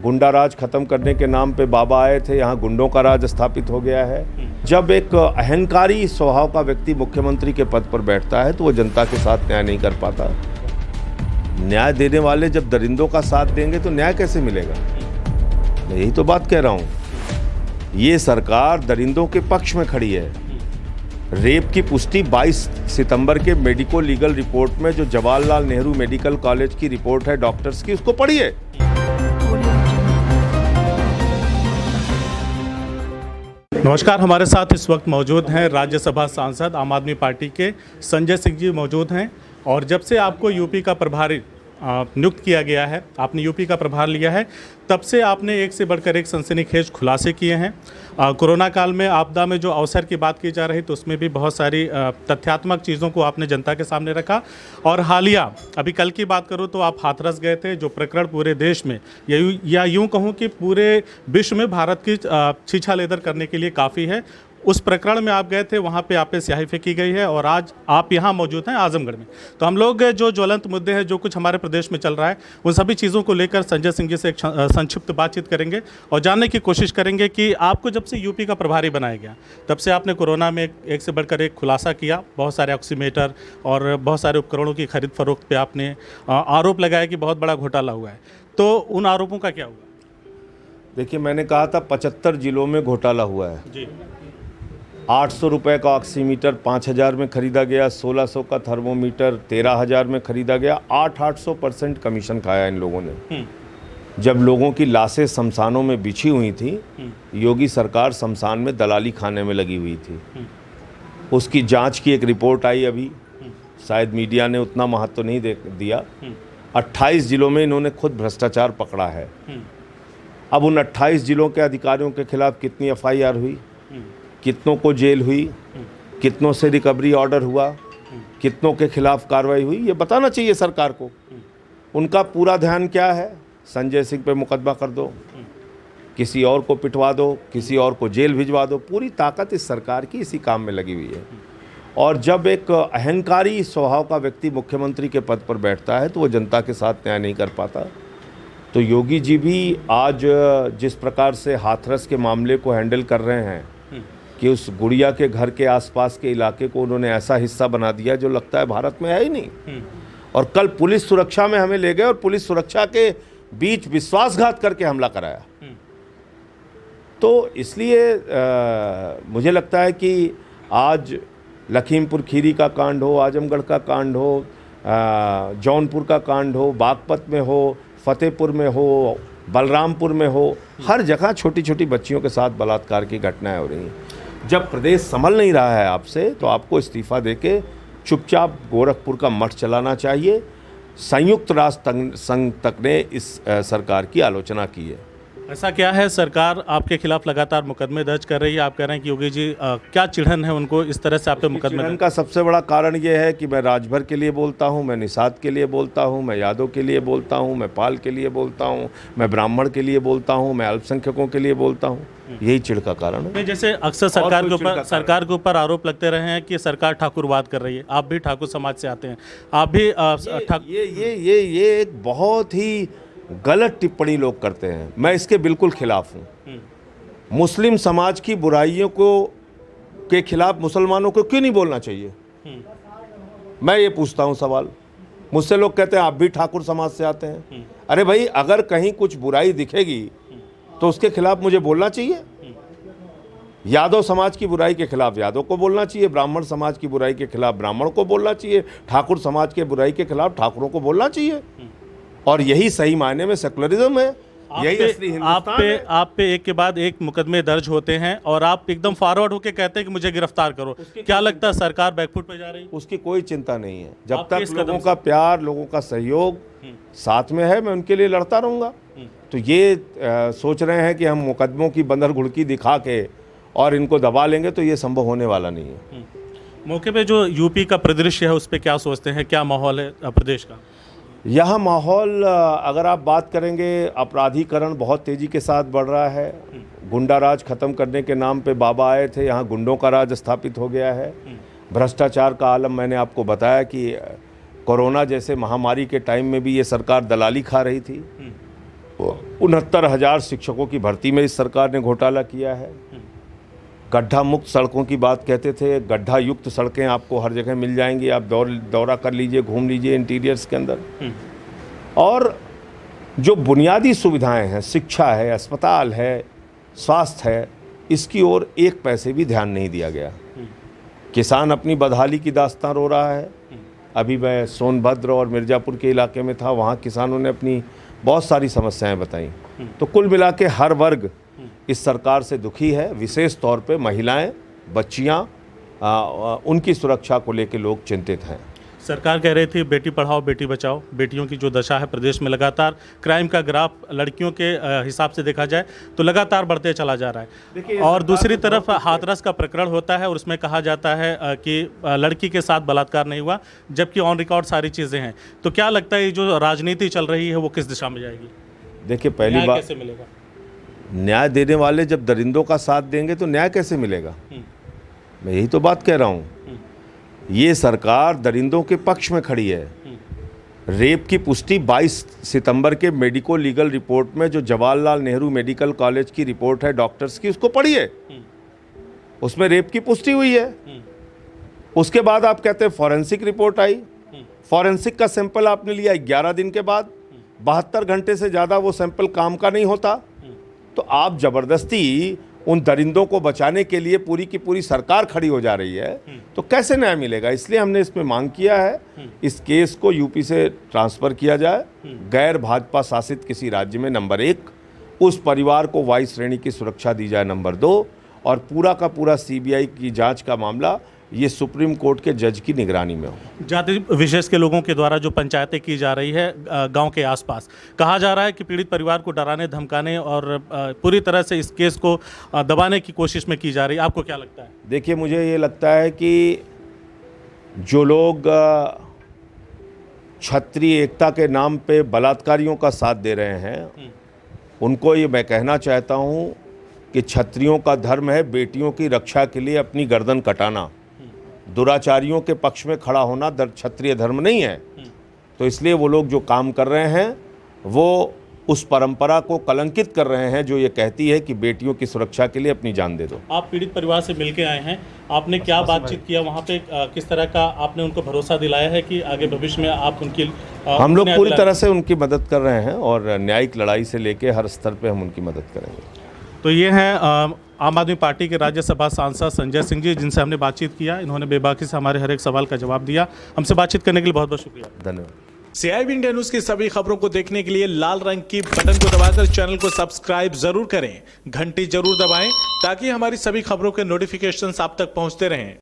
गुंडा राज खत्म करने के नाम पे बाबा आए थे, यहाँ गुंडों का राज स्थापित हो गया है। जब एक अहंकारी स्वभाव का व्यक्ति मुख्यमंत्री के पद पर बैठता है तो वो जनता के साथ न्याय नहीं कर पाता। न्याय देने वाले जब दरिंदों का साथ देंगे तो न्याय कैसे मिलेगा? मैं यही तो बात कह रहा हूँ। ये सरकार दरिंदों के पक्ष में खड़ी है। रेप की पुष्टि 22 सितंबर के मेडिको लीगल रिपोर्ट में, जो जवाहरलाल नेहरू मेडिकल कॉलेज की रिपोर्ट है डॉक्टर्स की, उसको पढ़िए। नमस्कार, हमारे साथ इस वक्त मौजूद हैं राज्यसभा सांसद आम आदमी पार्टी के संजय सिंह जी मौजूद हैं। और जब से आपको यूपी का प्रभारी नियुक्त किया गया है, आपने यूपी का प्रभार लिया है, तब से आपने एक से बढ़कर एक सनसनीखेज खुलासे किए हैं। कोरोना काल में आपदा में जो अवसर की बात की जा रही तो उसमें भी बहुत सारी तथ्यात्मक चीज़ों को आपने जनता के सामने रखा। और हालिया अभी कल की बात करूं तो आप हाथरस गए थे, जो प्रकरण पूरे देश में या यूँ कहूँ कि पूरे विश्व में भारत की छीछा लेदर करने के लिए काफ़ी है। उस प्रकरण में आप गए थे, वहाँ पे आप पे स्याही फेंकी गई है और आज आप यहाँ मौजूद हैं आजमगढ़ में। तो हम लोग जो ज्वलंत मुद्दे हैं, जो कुछ हमारे प्रदेश में चल रहा है, उन सभी चीज़ों को लेकर संजय सिंह जी से एक संक्षिप्त बातचीत करेंगे और जानने की कोशिश करेंगे कि आपको जब से यूपी का प्रभारी बनाया गया तब से आपने कोरोना में एक से बढ़कर एक खुलासा किया। बहुत सारे ऑक्सीमीटर और बहुत सारे उपकरणों की खरीद फरोख्त पे आपने आरोप लगाया कि बहुत बड़ा घोटाला हुआ है। तो उन आरोपों का क्या हुआ? देखिए, मैंने कहा था 75 जिलों में घोटाला हुआ है जी। 800 रुपये का ऑक्सीमीटर 5000 में खरीदा गया, 1600 का थर्मोमीटर 13000 में खरीदा गया। 800% कमीशन खाया इन लोगों ने। जब लोगों की लाशें शमशानों में बिछी हुई थी, योगी सरकार शमशान में दलाली खाने में लगी हुई थी। उसकी जांच की एक रिपोर्ट आई अभी, शायद मीडिया ने उतना महत्व नहीं दिया। 28 जिलों में इन्होंने खुद भ्रष्टाचार पकड़ा है। अब उन 28 जिलों के अधिकारियों के खिलाफ कितनी FIR हुई, कितनों को जेल हुई, कितनों से रिकवरी ऑर्डर हुआ, कितनों के खिलाफ कार्रवाई हुई, ये बताना चाहिए सरकार को। उनका पूरा ध्यान क्या है? संजय सिंह पे मुकदमा कर दो, किसी और को पिटवा दो, किसी और को जेल भिजवा दो। पूरी ताकत इस सरकार की इसी काम में लगी हुई है। और जब एक अहंकारी स्वभाव का व्यक्ति मुख्यमंत्री के पद पर बैठता है तो वो जनता के साथ न्याय नहीं कर पाता। तो योगी जी भी आज जिस प्रकार से हाथरस के मामले को हैंडल कर रहे हैं कि उस गुड़िया के घर के आसपास के इलाके को उन्होंने ऐसा हिस्सा बना दिया जो लगता है भारत में है ही नहीं। और कल पुलिस सुरक्षा में हमें ले गए और पुलिस सुरक्षा के बीच विश्वासघात करके हमला कराया। तो इसलिए मुझे लगता है कि आज लखीमपुर खीरी का कांड हो, आजमगढ़ का कांड हो, जौनपुर का कांड हो, बागपत में हो, फतेहपुर में हो, बलरामपुर में हो, हर जगह छोटी छोटी बच्चियों के साथ बलात्कार की घटनाएं हो रही हैं। जब प्रदेश संभल नहीं रहा है आपसे, तो आपको इस्तीफा देके चुपचाप गोरखपुर का मठ चलाना चाहिए। संयुक्त राष्ट्र संघ तक ने इस सरकार की आलोचना की है। ऐसा क्या है, सरकार आपके खिलाफ लगातार मुकदमे दर्ज कर रही है? आप कह रहे हैं कि योगी जी क्या चिढ़न है उनको इस तरह से आप पे मुकदमे? चिढ़न का सबसे बड़ा कारण ये है कि मैं राजभर के लिए बोलता हूँ, मैं निषाद के लिए बोलता हूँ, मैं यादव के लिए बोलता हूँ, मैं पाल के लिए बोलता हूँ, मैं ब्राह्मण के लिए बोलता हूँ, मैं अल्पसंख्यकों के लिए बोलता हूँ। यही चिढ़ का कारण है। जैसे अक्सर सरकार के ऊपर आरोप लगते रहे हैं कि सरकार ठाकुरवाद कर रही है। आप भी ठाकुर समाज से आते हैं, आप भी ये एक बहुत ही गलत टिप्पणी लोग करते हैं। मैं इसके बिल्कुल खिलाफ हूँ। मुस्लिम समाज की बुराइयों के खिलाफ मुसलमानों को क्यों नहीं बोलना चाहिए? मैं ये पूछता हूँ सवाल। मुझसे लोग कहते हैं आप भी ठाकुर समाज से आते हैं। अरे भाई, अगर कहीं कुछ बुराई दिखेगी तो उसके खिलाफ मुझे बोलना चाहिए। यादव समाज की बुराई के खिलाफ यादव को बोलना चाहिए, ब्राह्मण समाज की बुराई के खिलाफ ब्राह्मण को बोलना चाहिए, ठाकुर समाज के बुराई के खिलाफ ठाकुरों को बोलना चाहिए। और यही सही मायने में सेकुलरिज्म है, यही असली हिंदुस्तान है। आप पे एक के बाद एक मुकदमे दर्ज होते हैं और आप एकदम फॉरवर्ड होकर कहते हैं कि मुझे गिरफ्तार करो। क्या लगता है सरकार बैकफुट पे जा रही है? उसकी कोई चिंता नहीं है। जब तक लोगों का प्यार, लोगों का सहयोग साथ में है, मैं उनके लिए लड़ता रहूँगा। तो ये सोच रहे हैं कि हम मुकदमों की बंदर घुड़की दिखा के और इनको दबा लेंगे, तो ये संभव होने वाला नहीं है। मौके पे जो यूपी का परिदृश्य है उस पर क्या सोचते हैं? क्या माहौल है प्रदेश का? यहाँ माहौल, अगर आप बात करेंगे, अपराधीकरण बहुत तेज़ी के साथ बढ़ रहा है। गुंडा राज खत्म करने के नाम पे बाबा आए थे, यहाँ गुंडों का राज स्थापित हो गया है। भ्रष्टाचार का आलम, मैंने आपको बताया कि कोरोना जैसे महामारी के टाइम में भी ये सरकार दलाली खा रही थी। 69,000 शिक्षकों की भर्ती में इस सरकार ने घोटाला किया है। गड्ढा मुक्त सड़कों की बात कहते थे, गड्ढा युक्त सड़कें आपको हर जगह मिल जाएंगी। आप दौरा कर लीजिए, घूम लीजिए इंटीरियर्स के अंदर। और जो बुनियादी सुविधाएं हैं, शिक्षा है, अस्पताल है, स्वास्थ्य है, इसकी ओर एक पैसे भी ध्यान नहीं दिया गया। किसान अपनी बदहाली की दास्तां रो रहा है। अभी मैं सोनभद्र और मिर्ज़ापुर के इलाके में था, वहाँ किसानों ने अपनी बहुत सारी समस्याएं बताई। तो कुल मिला के हर वर्ग इस सरकार से दुखी है। विशेष तौर पे महिलाएं, बच्चियां, उनकी सुरक्षा को लेकर लोग चिंतित हैं। सरकार कह रही थी बेटी पढ़ाओ बेटी बचाओ। बेटियों की जो दशा है प्रदेश में, लगातार क्राइम का ग्राफ लड़कियों के हिसाब से देखा जाए तो लगातार बढ़ते चला जा रहा है। और दूसरी तरफ हाथरस का प्रकरण होता है और उसमें कहा जाता है कि लड़की के साथ बलात्कार नहीं हुआ, जबकि ऑन रिकॉर्ड सारी चीज़ें हैं। तो क्या लगता है ये जो राजनीति चल रही है वो किस दिशा में जाएगी? देखिए, पहली बात, कैसे मिलेगा न्याय देने वाले जब दरिंदों का साथ देंगे तो न्याय कैसे मिलेगा? मैं यही तो बात कह रहा हूँ। ये सरकार दरिंदों के पक्ष में खड़ी है। रेप की पुष्टि 22 सितंबर के मेडिको लीगल रिपोर्ट में, जो जवाहरलाल नेहरू मेडिकल कॉलेज की रिपोर्ट है डॉक्टर्स की, उसको पढ़िए। उसमें रेप की पुष्टि हुई है। उसके बाद आप कहते हैं फॉरेंसिक रिपोर्ट आई। फॉरेंसिक का सैंपल आपने लिया 11 दिन के बाद। 72 घंटे से ज़्यादा वो सैंपल काम का नहीं होता। तो आप ज़बरदस्ती उन दरिंदों को बचाने के लिए पूरी की पूरी सरकार खड़ी हो जा रही है, तो कैसे न्याय मिलेगा? इसलिए हमने इसमें मांग किया है इस केस को यूपी से ट्रांसफ़र किया जाए। गैर भाजपा शासित किसी राज्य में नंबर 1, उस परिवार को वाई श्रेणी की सुरक्षा दी जाए नंबर 2, और पूरा का पूरा सीबीआई की जांच का मामला ये सुप्रीम कोर्ट के जज की निगरानी में हो। जाति विशेष के लोगों के द्वारा जो पंचायतें की जा रही है गांव के आसपास, कहा जा रहा है कि पीड़ित परिवार को डराने धमकाने और पूरी तरह से इस केस को दबाने की कोशिश में की जा रही है। आपको क्या लगता है? देखिए, मुझे ये लगता है कि जो लोग क्षत्रिय एकता के नाम पे बलात्कारियों का साथ दे रहे हैं, उनको ये मैं कहना चाहता हूँ कि क्षत्रियों का धर्म है बेटियों की रक्षा के लिए अपनी गर्दन कटाना। दुराचारियों के पक्ष में खड़ा होना क्षत्रिय धर्म नहीं है। तो इसलिए वो लोग जो काम कर रहे हैं वो उस परंपरा को कलंकित कर रहे हैं जो ये कहती है कि बेटियों की सुरक्षा के लिए अपनी जान दे दो। आप पीड़ित परिवार से मिलके आए हैं, आपने क्या बातचीत किया वहाँ पे? किस तरह का आपने उनको भरोसा दिलाया है कि आगे भविष्य में आप उनकी हम लोग पूरी तरह से उनकी मदद कर रहे हैं और न्यायिक लड़ाई से लेकर हर स्तर पर हम उनकी मदद करेंगे। तो ये हैं आम आदमी पार्टी के राज्यसभा सांसद संजय सिंह जी, जिनसे हमने बातचीत किया। इन्होंने बेबाकी से हमारे हर एक सवाल का जवाब दिया। हमसे बातचीत करने के लिए बहुत बहुत शुक्रिया। धन्यवाद। CIB इंडिया न्यूज की सभी खबरों को देखने के लिए लाल रंग की बटन को दबाकर चैनल को सब्सक्राइब जरूर करें, घंटी जरूर दबाएं ताकि हमारी सभी खबरों के नोटिफिकेशंस आप तक पहुंचते रहें।